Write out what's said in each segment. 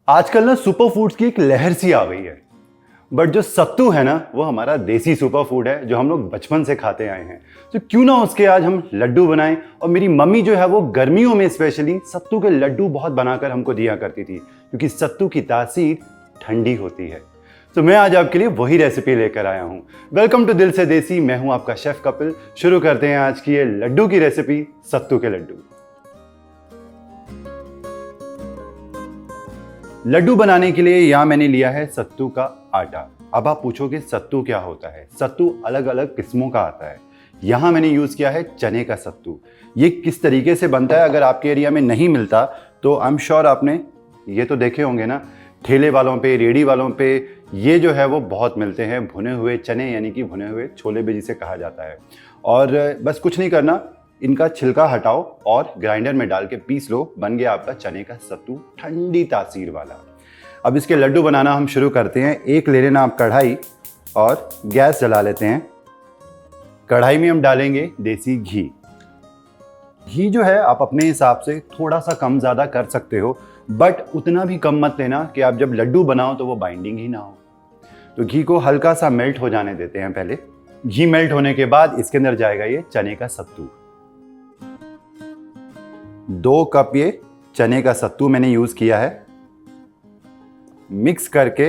आजकल ना super foods की एक लहर सी आ गई है। बट जो सत्तू है ना वो हमारा देसी सुपर फूड है जो हम लोग बचपन से खाते आए हैं। तो क्यों ना उसके आज हम लड्डू बनाएं। और मेरी मम्मी जो है वो गर्मियों में स्पेशली सत्तू के लड्डू बहुत बनाकर हमको दिया करती थी, क्योंकि सत्तू की तासीर ठंडी होती है। तो मैं आज आपके लिए वही रेसिपी लेकर आया हूं। वेलकम टू दिल से देसी। मैं हूं आपका शेफ कपिल। शुरू करते हैं आज की ये लड्डू की रेसिपी, सत्तू के लड्डू। लड्डू बनाने के लिए यहां मैंने लिया है सत्तू का आटा। अब आप पूछोगे सत्तू क्या होता है। सत्तू अलग अलग किस्मों का आता है। यहां मैंने यूज किया है चने का सत्तू। ये किस तरीके से बनता है अगर आपके एरिया में नहीं मिलता तो आई एम श्योर आपने ये तो देखे होंगे ना, ठेले वालों पे, रेडी वालों पे ये जो है वो बहुत मिलते हैं। भुने हुए चने यानी कि भुने हुए छोले भी जिसे कहा जाता है। और बस कुछ नहीं करना, इनका छिलका हटाओ और ग्राइंडर में डाल के पीस लो। बन गया आपका चने का सत्तू, ठंडी तासीर वाला। अब इसके लड्डू बनाना हम शुरू करते हैं। एक ले लेना आप कढ़ाई और गैस जला लेते हैं। कढ़ाई में हम डालेंगे देसी घी। घी जो है आप अपने हिसाब से थोड़ा सा कम ज़्यादा कर सकते हो, बट उतना भी कम मत लेना कि आप जब लड्डू बनाओ तो वो बाइंडिंग ही ना हो। तो घी को हल्का सा मेल्ट हो जाने देते हैं पहले। घी मेल्ट होने के बाद इसके अंदर जाएगा ये चने का सत्तू। 2 कप ये चने का सत्तू मैंने यूज किया है। मिक्स करके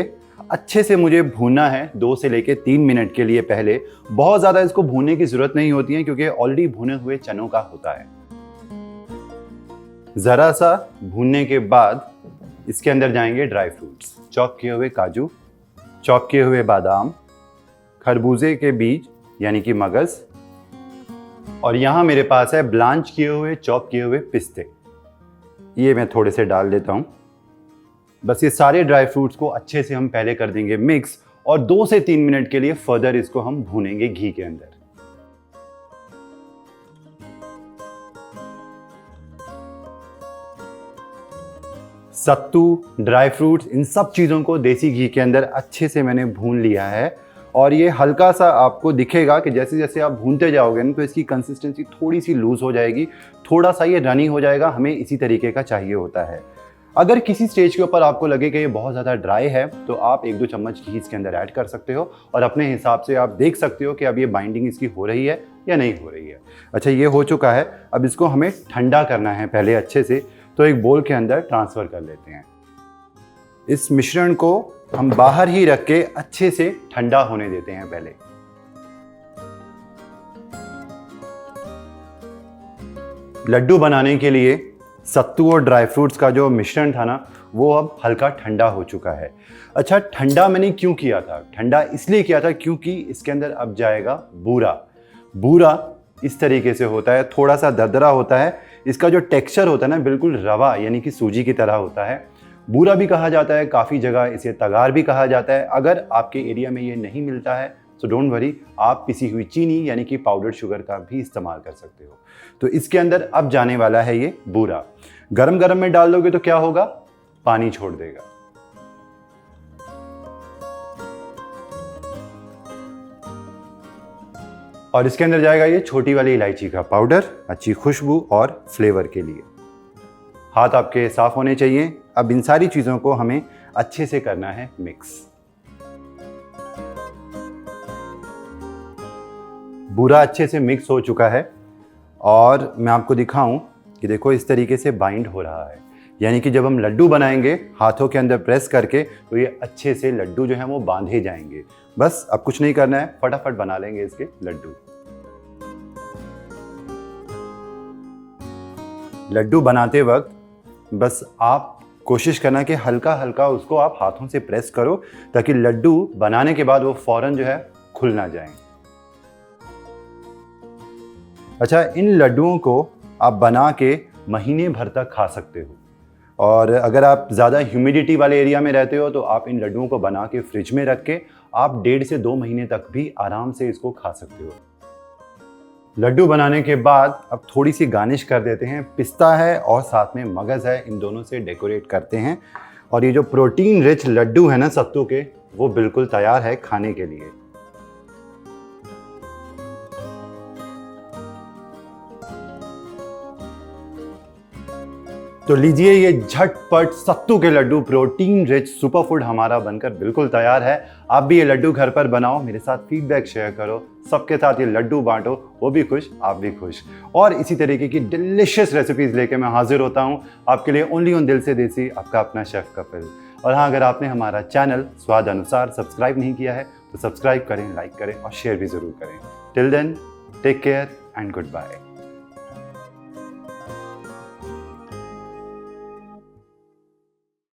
अच्छे से मुझे भूनना है 2 से लेके 3 मिनट के लिए। पहले बहुत ज्यादा इसको भूनने की जरूरत नहीं होती है क्योंकि ऑलरेडी भुने हुए चनों का होता है। जरा सा भूनने के बाद इसके अंदर जाएंगे ड्राई फ्रूट्स। चॉप किए हुए काजू, चॉप किए हुए बादाम, खरबूजे के बीज यानी कि मगज, और यहां मेरे पास है ब्लांच किए हुए चॉप किए हुए पिस्ते। ये मैं थोड़े से डाल देता हूं। बस ये सारे ड्राई फ्रूट्स को अच्छे से हम पहले कर देंगे मिक्स, और 2 से 3 मिनट के लिए फर्दर इसको हम भूनेंगे घी के अंदर। सत्तू, ड्राई फ्रूट्स, इन सब चीजों को देसी घी के अंदर अच्छे से मैंने भून लिया है। और ये हल्का सा आपको दिखेगा कि जैसे जैसे आप भूनते जाओगे ना तो इसकी कंसिस्टेंसी थोड़ी सी लूज हो जाएगी, थोड़ा सा ये रनी हो जाएगा। हमें इसी तरीके का चाहिए होता है। अगर किसी स्टेज के ऊपर आपको लगे कि ये बहुत ज़्यादा ड्राई है तो आप 1-2 चम्मच घी इसके अंदर ऐड कर सकते हो, और अपने हिसाब से आप देख सकते हो कि अब ये बाइंडिंग इसकी हो रही है या नहीं हो रही है। अच्छा, ये हो चुका है। अब इसको हमें ठंडा करना है पहले अच्छे से, तो एक बोल के अंदर ट्रांसफ़र कर लेते हैं। इस मिश्रण को हम बाहर ही रख के अच्छे से ठंडा होने देते हैं पहले। लड्डू बनाने के लिए सत्तू और ड्राई फ्रूट्स का जो मिश्रण था ना वो अब हल्का ठंडा हो चुका है। अच्छा, ठंडा मैंने क्यों किया था? ठंडा इसलिए किया था क्योंकि इसके अंदर अब जाएगा बूरा। बूरा इस तरीके से होता है, थोड़ा सा दरदरा होता है। इसका जो टेक्सचर होता है ना बिल्कुल रवा यानी कि सूजी की तरह होता है। बूरा भी कहा जाता है, काफ़ी जगह इसे तगार भी कहा जाता है। अगर आपके एरिया में ये नहीं मिलता है तो डोंट वरी, आप पिसी हुई चीनी यानी कि पाउडर्ड शुगर का भी इस्तेमाल कर सकते हो। तो इसके अंदर अब जाने वाला है ये बूरा। गरम गरम में डाल दोगे तो क्या होगा? पानी छोड़ देगा। और इसके अंदर जाएगा ये छोटी वाली इलायची का पाउडर, अच्छी खुशबू और फ्लेवर के लिए। हाथ आपके साफ होने चाहिए। अब इन सारी चीज़ों को हमें अच्छे से करना है मिक्स। बूरा अच्छे से मिक्स हो चुका है और मैं आपको दिखाऊं कि देखो इस तरीके से बाइंड हो रहा है। यानी कि जब हम लड्डू बनाएंगे हाथों के अंदर प्रेस करके तो ये अच्छे से लड्डू जो हैं वो बांधे जाएंगे। बस अब कुछ नहीं करना है, फटाफट बना लेंगे इसके लड्डू। लड्डू बनाते वक्त बस आप कोशिश करना कि हल्का हल्का उसको आप हाथों से प्रेस करो ताकि लड्डू बनाने के बाद वो फौरन जो है खुल ना जाए। अच्छा, इन लड्डुओं को आप बना के महीने भर तक खा सकते हो। और अगर आप ज़्यादा ह्यूमिडिटी वाले एरिया में रहते हो तो आप इन लड्डुओं को बना के फ्रिज में रख के आप 1.5 से 2 महीने तक भी आराम से इसको खा सकते हो। लड्डू बनाने के बाद अब थोड़ी सी गार्निश कर देते हैं। पिस्ता है और साथ में मगज है, इन दोनों से डेकोरेट करते हैं। और ये जो प्रोटीन रिच लड्डू है ना सत्तू के, वो बिल्कुल तैयार है खाने के लिए। तो लीजिए, ये झटपट सत्तू के लड्डू प्रोटीन रिच सुपर फूड हमारा बनकर बिल्कुल तैयार है। आप भी ये लड्डू घर पर बनाओ, मेरे साथ फीडबैक शेयर करो, सबके साथ ये लड्डू बांटो, वो भी खुश आप भी खुश। और इसी तरीके की डिलिशियस रेसिपीज लेके मैं हाजिर होता हूँ आपके लिए ओनली ऑन दिल से देसी, आपका अपना शेफ कपिल। और हाँ, अगर आपने हमारा चैनल स्वाद अनुसार सब्सक्राइब नहीं किया है तो सब्सक्राइब करें, लाइक करें और शेयर भी जरूर करें। Till then, take care and good bye.